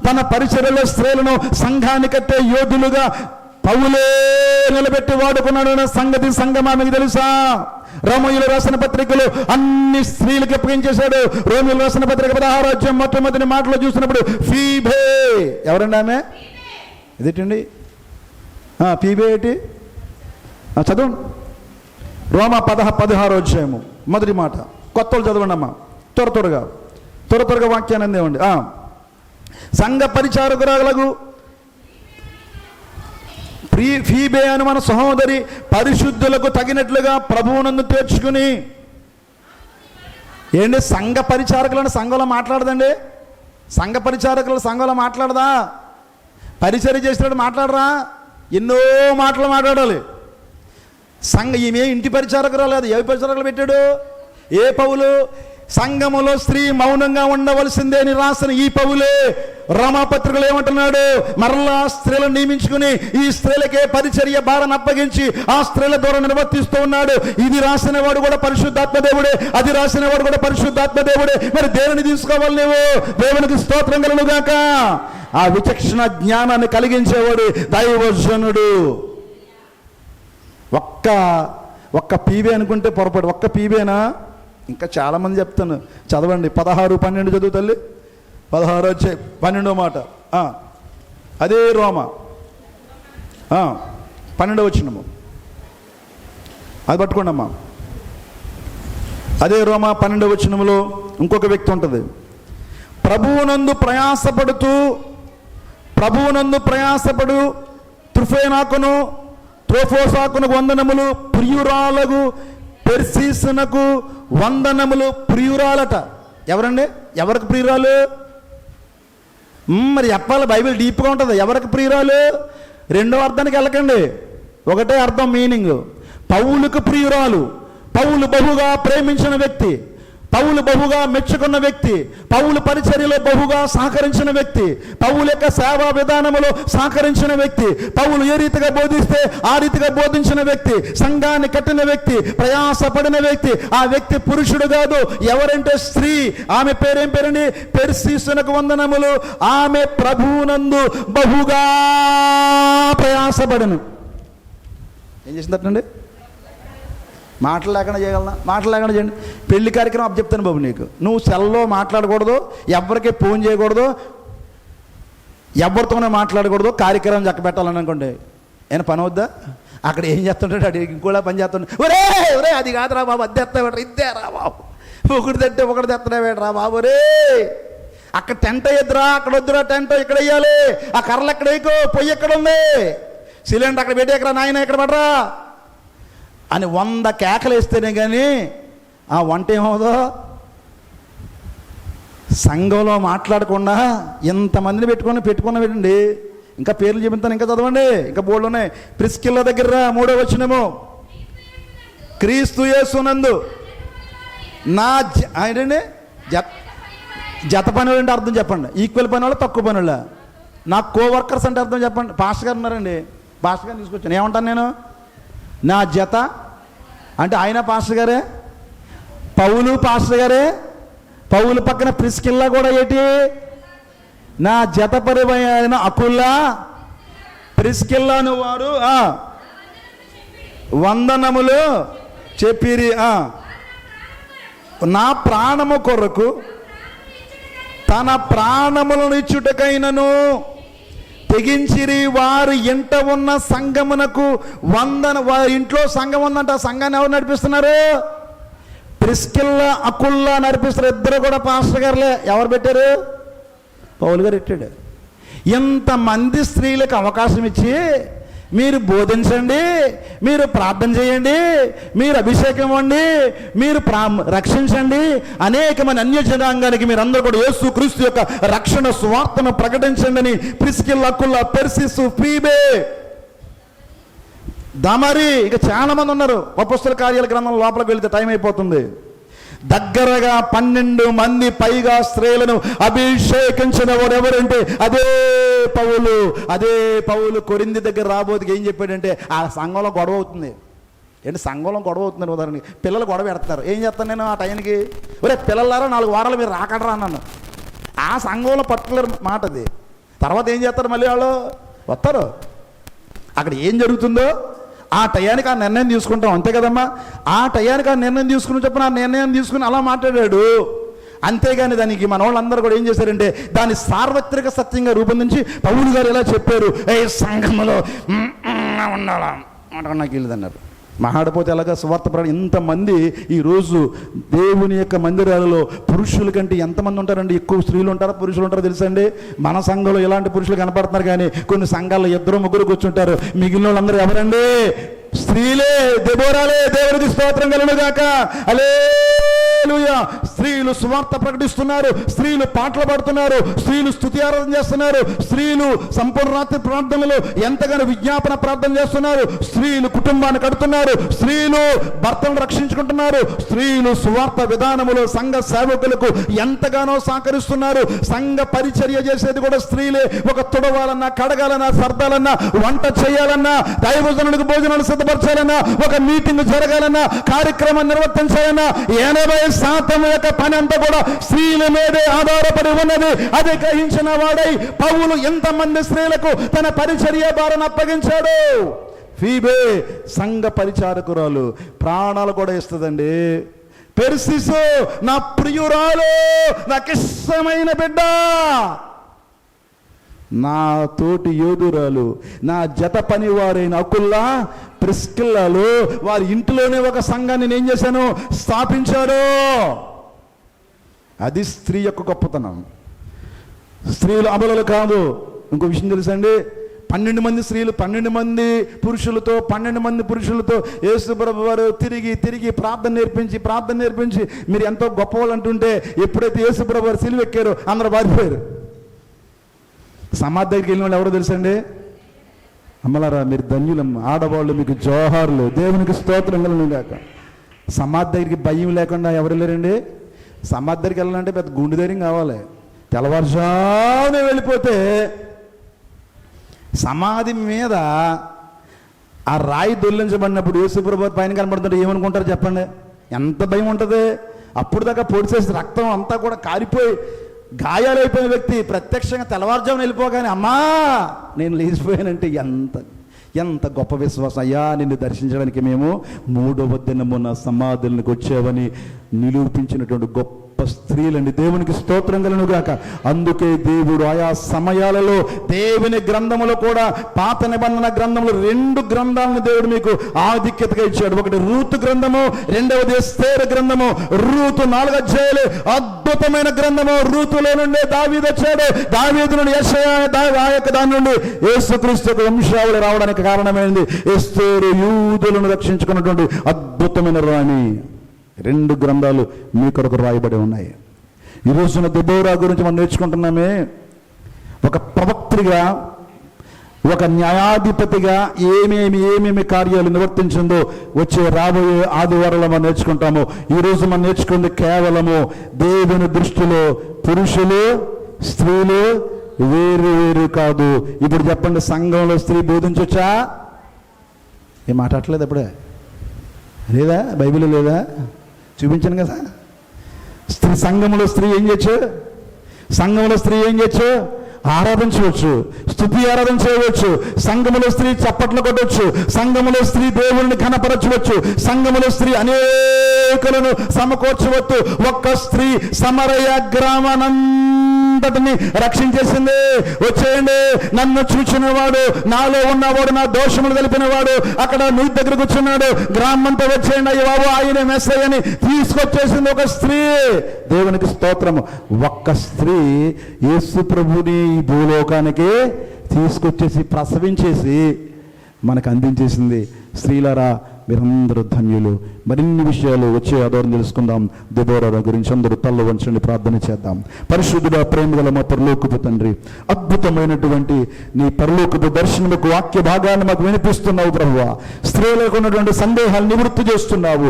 తన పరిచర్యలో స్త్రీలను సంఘాన్ని కట్టే యోధులుగా పౌలే నిలబెట్టి వాడుకున్నాడు అనే సంగతి సంఘమా మీకు తెలుసా? రోమీయులు రాసిన పత్రికలు అన్ని స్త్రీలకు అప్పగించేశాడు. రోమీయులు రాసిన పత్రిక 16వ అధ్యాయం మొట్టమొదటి మాటలో చూసినప్పుడు ఫీబే, ఎవరండి ఆమె? ఇదేంటండి ఫీబే ఏంటి? చదవండి. రోమా 16వ అధ్యాయము మొదటి మాట. కొత్త వాళ్ళు చదవండి అమ్మా, త్వరగా వాక్యాన్ని అందేవండి. సంఘ పరిచారకురాలకు ఫీబే అని మన సహోదరి పరిశుద్ధులకు తగినట్లుగా ప్రభువునందు తీర్చుకుని. ఏంటి సంఘ పరిచారకులను సంఘంలో మాట్లాడదండి? సంఘ పరిచారకులు సంఘంలో మాట్లాడదా? పరిచర్య చేసినట్టు మాట్లాడరా? ఎన్నో మాటలు మాట్లాడాలి. ఈమె ఇంటి పరిచారకురాలు లేదు. ఏ పరిచారకులు పెట్టాడు? ఏ పౌలు? సంఘములో స్త్రీ మౌనంగా ఉండవలసిందే అని రాసిన ఈ పౌలే రోమాపత్రికలు ఏమంటున్నాడు? మరలా స్త్రీలను నియమించుకుని ఈ స్త్రీలకే పరిచర్య భారాన్ని అప్పగించి ఆ స్త్రీల ద్వారా నిర్వర్తిస్తూ ఉన్నాడు. ఇది రాసిన వాడు కూడా పరిశుద్ధాత్మ దేవుడే, అది రాసిన వాడు కూడా పరిశుద్ధాత్మ దేవుడే. మరి దేవుని తీసుకోవాలి నువ్వు. దేవునికి స్తోత్రం కలుగును గాక. ఆ విచక్షణ జ్ఞానాన్ని కలిగించేవాడు దైవజనుడు. ఒక్క పీబే అనుకుంటే పొరపాటు. ఒక్క పీబేనా? ఇంకా చాలామంది చెప్తాను, చదవండి. 16, 12 చదువు తల్లి. 16 వచ్చాయి 12వ మాట. అదే రోమ 12వ వచనము, అది పట్టుకోండి అమ్మా. అదే రోమ 12వ వచనములో ఇంకొక వ్యక్తి ఉంటుంది. ప్రభువునందు ప్రయాసపడు త్రుఫేనాకును త్రోఫోసాకును వందనములు, ప్రియురాలకు పెర్సీసునకు వందనములు. ప్రియురాలట. ఎవరండి? ఎవరికి ప్రియురాలు? మరి చెప్పాలి, బైబిల్ డీప్గా ఉంటుంది. ఎవరికి ప్రియురాలు? రెండో అర్థానికి వెళ్ళకండి, ఒకటే అర్థం మీనింగ్. పౌలుకు ప్రియురాలు. పౌలు బహుగా ప్రేమించిన వ్యక్తి, పౌలు బహుగా మెచ్చుకున్న వ్యక్తి, పౌలు పరిచర్యలో బహుగా సహకరించిన వ్యక్తి, పౌలు యొక్క సేవా విధానములో సహకరించిన వ్యక్తి, పౌలు ఏ రీతిగా బోధిస్తే ఆ రీతిగా బోధించిన వ్యక్తి, సంఘాన్ని కట్టిన వ్యక్తి, ప్రయాసపడిన వ్యక్తి. ఆ వ్యక్తి పురుషుడు కాదు. ఎవరంటే స్త్రీ. ఆమె పేరేం పేరండి? పెర్సీసునకు వందనములు. ఆమె ప్రభువునందు బహుగా ప్రయాసపడను. ఏం చేసిందటండి? మాటలు లేకుండా చేయగలనా? మాటలు లేకుండా చేయండి. పెళ్లి కార్యక్రమం అప్పు చెప్తాను బాబు నీకు. నువ్వు సెల్లో మాట్లాడకూడదు, ఎవరికి ఫోన్ చేయకూడదు, ఎవరితోనే మాట్లాడకూడదు. కార్యక్రమం చక్క పెట్టాలని అనుకోండి, ఏమైనా పని అవుద్దా? అక్కడ ఏం చేస్తుంటాడు? అడిగి ఇంకోలా పని చేస్తుండే. ఒరే అది కాదురా బాబు, అద్దె ఎత్తావేట్రా, ఇద్దేరా బాబు, ఒకటి తెట్టే ఒకటి తెత్తనేవేట్రా బాబు. రే అక్కడ టెంట్ అయ్యద్దురా, అక్కడ వద్దురా టెంట్, ఇక్కడ వేయాలి. ఆ కర్రలు ఎక్కడ వేయకు, పొయ్యి ఎక్కడ ఉంది, సిలిండర్ అక్కడ పెట్టేకరా నాయన, ఎక్కడ పడరా అని 100 కేకలు వేస్తేనే కానీ ఆ వంట ఏమవుదో. సంఘంలో మాట్లాడకుండా ఎంతమందిని పెట్టుకున్నవేండి. ఇంకా పేర్లు చెబుతాను, ఇంకా చదవండి, ఇంకా బోర్డు ఉన్నాయి. ప్రిస్కిల్ల దగ్గర 3వ వచనము, క్రీస్తు యేసునందు నా ఏంటండి జత పని వాళ్ళు అంటే అర్థం చెప్పండి. ఈక్వల్ పని వాళ్ళు, తక్కువ పని వాళ్ళ. నా కోవర్కర్స్ అంటే అర్థం చెప్పండి. పాస్టర్ గారు ఉన్నారండి, పాస్టర్ గారిని తీసుకొచ్చాను. ఏమంటాను నేను? నా జత అంటే ఆయన పాస్టర్ గారే, పౌలు పాస్టర్ గారే. పౌలు పక్కన ప్రిస్కిల్లా కూడా ఏంటి? నా జత పరివైన అకుల్లా ప్రిస్కిల్లాను వారు వందనములు చెప్పిరి. నా ప్రాణము కొరకు తన ప్రాణములను ఇచ్చుటకైనను తెగించిరి. వారి ఇంట ఉన్న సంఘమునకు వారి ఇంట్లో సంఘం ఉందంట. ఆ సంఘాన్ని ఎవరు నడిపిస్తున్నారు? ప్రిస్కిల్లా అకుల్లా నడిపిస్తారు. ఇద్దరు కూడా పాస్టర్ గారులే. ఎవరు పెట్టారు? పౌలు గారు పెట్టాడు. ఇంతమంది స్త్రీలకు అవకాశం ఇచ్చి మీరు బోధించండి, మీరు ప్రార్థన చేయండి, మీరు అభిషేకం ఇవ్వండి, మీరు రక్షించండి, అనేకమంది అన్య జనాంగానికి మీరందరూ కూడా యేసు క్రీస్తు యొక్క రక్షణ సువార్తను ప్రకటించండి అని ప్రిస్కిల్లా, అకుల్లా, పెర్సిసు, ఫీబే, దమరి, ఇక చాలా మంది ఉన్నారు. అపొస్తలుల కార్యాల గ్రంథం లోపలికి వెళితే టైం అయిపోతుంది. దగ్గరగా 12 మంది పైగా స్త్రీలను అభిషేకించిన వాడు ఎవరంటే అదే పౌలు. అదే పౌలు కొరింథీ దగ్గర రాబోతుకి ఏం చెప్పాడంటే, ఆ సంఘంలో గొడవ అవుతుంది. ఏంటి సంఘంలో గొడవ అవుతుంది? ఉదాహరణకి పిల్లలు గొడవ పెడతారు. ఏం చేస్తాను నేను ఆ టైంకి? ఒరే పిల్లలారా 4 వారాలు మీరు రాకడరా అన్నాను. ఆ సంఘంలో పర్టికులర్ మాట అది. తర్వాత ఏం చేస్తారు? మళ్ళీ వాళ్ళు వస్తారు. అక్కడ ఏం జరుగుతుందో ఆ టయానికి ఆ నిర్ణయం తీసుకుంటాం, అంతే కదమ్మా. ఆ టయానికి ఆ నిర్ణయం తీసుకుని చెప్పిన ఆ నిర్ణయం తీసుకుని అలా మాట్లాడాడు. అంతేగాని దానికి మన వాళ్ళందరూ కూడా ఏం చేశారంటే దాన్ని సార్వత్రిక సత్యంగా రూపొందించి పౌలు గారు ఎలా చెప్పారు, ఏ సంఘంలో ఉండాలా నాకు వెళ్ళదన్నారు. మహాడిపోతే ఎలాగా సువార్త ప్రకటన. ఇంతమంది ఈరోజు దేవుని యొక్క మందిరాలలో పురుషుల కంటే ఎంతమంది ఉంటారండి? ఎక్కువ స్త్రీలు ఉంటారా పురుషులు ఉంటారో తెలుసా అండి? మన సంఘంలో ఇలాంటి పురుషులు కనపడుతున్నారు, కానీ కొన్ని సంఘాల్లో 2-3 కూర్చుంటారు. మిగిలిన వాళ్ళందరూ ఎవరండి? స్త్రీలే, దెబోరాలే. దేవునికి స్తోత్రం కలుగును గాక. హల్లెలూయా. స్త్రీలు సువార్త ప్రకటిస్తున్నారు, స్త్రీలు పాటలు పాడుతున్నారు, స్త్రీలు స్తుతి ఆరాధన చేస్తున్నారు, స్త్రీలు సంపూర్ణ రాత్రి ప్రార్థనలు ఎంతగానో విజ్ఞాపన ప్రార్థన చేస్తున్నారు, స్త్రీలు కుటుంబాన్ని కడుతున్నారు, స్త్రీలు భర్తలను రక్షించుకుంటున్నారు, స్త్రీలు సువార్త విధానములో సంఘ సేవకులకు ఎంతగానో సహకరిస్తున్నారు. సంఘ పరిచర్య చేసేది కూడా స్త్రీలే. ఒక తుడవాలన్నా, కడగాలన్నా, సర్దాలన్నా, వంట చేయాలన్నా, దైవజనుడికి భోజనాలు సిద్ధపరచాలన్నా, ఒక మీటింగ్ జరగాలన్నా, కార్యక్రమం నిర్వర్తించాలన్నా 80% యొక్క పని అంతా కూడా స్త్రీల మీదే ఆధారపడి ఉన్నది. అది గ్రహించిన వాడై పౌలు ఎంతమంది స్త్రీలకు తన పరిచర్య భారాన్ని అప్పగించాడు. ఫీబే సంఘ పరిచారకురాలు, ప్రాణాలు కూడా ఇస్తుందండి. పెర్సిసు నా ప్రియురాలు, నాకు ఇష్టమైన బిడ్డ, నా తోటి యోధురాలు, నా జత పనివారైన అకుల్లా ప్రిస్కిల్లాలు వారి ఇంటిలోనే ఒక సంఘాన్ని నేను ఏం చేశాను? స్థాపించారు. అది స్త్రీ యొక్క గొప్పతనం. స్త్రీలు అమలులు కాదు. ఇంకో విషయం తెలుసండి, 12 మంది స్త్రీలు 12 మంది పురుషులతో 12 మంది పురుషులతో యేసు ప్రభు వారు తిరిగి ప్రార్థన నేర్పించి మీరు ఎంతో గొప్పవాళ్ళు అంటుంటే, ఎప్పుడైతే యేసు ప్రభు వారు సిలువ ఎక్కారో అందరూ పారిపోయారు. సమాధి దగ్గరికి వెళ్ళిన వాళ్ళు ఎవరో తెలుసండి? అమ్మలారా, మీరు ధన్యులమ్మ, ఆడవాళ్ళు మీకు జోహార్లు, దేవునికి స్తోత్రం కలుగును గాక. సమాధి దగ్గరికి భయం లేకుండా ఎవరు వెళ్ళారండి? సమాధి దగ్గరికి వెళ్ళాలంటే పెద్ద గుండె ధైర్యం కావాలి. తెల్లవారుజామునే వెళ్ళిపోతే సమాధి మీద ఆ రాయి దొల్లించబడినప్పుడు యేసుప్రభు పైన కనబడుతుంటే ఏమనుకుంటారు చెప్పండి? ఎంత భయం ఉంటుంది? అప్పుడు దాకా పొడిచేసి రక్తం అంతా కూడా కారిపోయి గాయాలైపోయిన వ్యక్తి ప్రత్యక్షంగా తెల్లవారుజామున వెళ్ళిపోగానే అమ్మా నేను లేచిపోయానంటే ఎంత గొప్ప విశ్వాసం. అయ్యా నిన్ను దర్శించడానికి మేము 3వ దినమున సమాధులకు వచ్చావని నిరూపించినటువంటి గొప్ప స్త్రీలండి. దేవునికి స్తోత్రం కలుగును గాక. అందుకే దేవుడు ఆయా సమయాలలో దేవుని గ్రంథములో కూడా, పాత నిబంధన గ్రంథములు 2 గ్రంథాలను దేవుడు మీకు ఆధిక్యతగా ఇచ్చాడు. ఒకటి రూతు గ్రంథము, రెండవది ఎస్తేరు గ్రంథము. రూతు 4 అధ్యాయాలు అద్భుతమైన గ్రంథము. రూతులో నుండి దావీదు వచ్చాడు, దావీదు నుండి యెషయా, ఆ యొక్క దాని నుండి యేసుక్రీస్తు వంశావళి రావడానికి కారణమైంది ఎస్తేరు, యూదులను రక్షించుకున్నటువంటి అద్భుతమైన రాణి. 2 గ్రంథాలు మీ కొరకు రాయబడి ఉన్నాయి. ఈ రోజున దెబోరా గురించి మనం నేర్చుకుంటున్నామే. ఒక ప్రవక్త్రిగా, ఒక న్యాయాధిపతిగా ఏమేమి కార్యాలు నిర్వర్తించిందో రాబోయే ఆదివారంలో మనం నేర్చుకుంటాము. ఈరోజు మనం నేర్చుకుంది కేవలము దేవుని దృష్టిలో పురుషులు స్త్రీలు వేరు కాదు. ఇప్పుడు చెప్పండి, సంఘంలో స్త్రీ బోధించొచ్చా? ఏం మాట్లాడలేదు అప్పుడే? లేదా? బైబిల్ లేదా? చూపించాను కదా. సంఘంలో స్త్రీ ఏం చేయొచ్చు? సంఘంలో స్త్రీ ఏం చేయొచ్చు? ఆరాధించవచ్చు, స్తుతి ఆరాధన చేయవచ్చు. సంఘములో స్త్రీ చప్పట్లు కొట్టవచ్చు, సంఘములో స్త్రీ దేవుడిని ఘనపరచవచ్చు, సంఘములో స్త్రీ అనేకులను సమకూర్చవచ్చు. ఒక్క స్త్రీ సమరయ గ్రామానంతటిని రక్షించేసింది. వచ్చేయండి, నన్ను చూచినవాడు, నాలో ఉన్నవాడు, నా దోషములు తెలిపినవాడు అక్కడ నీ దగ్గర కూర్చున్నాడు, గ్రామంతో వచ్చేయండి అయ్య బాబు ఆయన మెస్సయ్య అని తీసుకొచ్చేసింది ఒక స్త్రీ. దేవునికి స్తోత్రము. ఒక్క స్త్రీ యేసు ప్రభుని ఈ భూలోకానికి తీసుకొచ్చేసి ప్రసవించేసి మనకు అందించేసింది. స్త్రీలారా, మీరందరూ ధన్యులు. మరిన్ని విషయాలు వచ్చే ఆధారం తెలుసుకుందాం. దెబోరా గురించి అందరూ తల్ల వంచండి, ప్రార్థన చేద్దాం. పరిశుద్ధుడా, ప్రేమగల మా పరలోకపు తండ్రి, అద్భుతమైనటువంటి నీ పరలోకపు దర్శనముకు వాక్య భాగాన్ని మాకు వినిపిస్తున్నావు ప్రభువా. స్త్రీలకు ఉన్నటువంటి సందేహాలు నివృత్తి చేస్తున్నావు.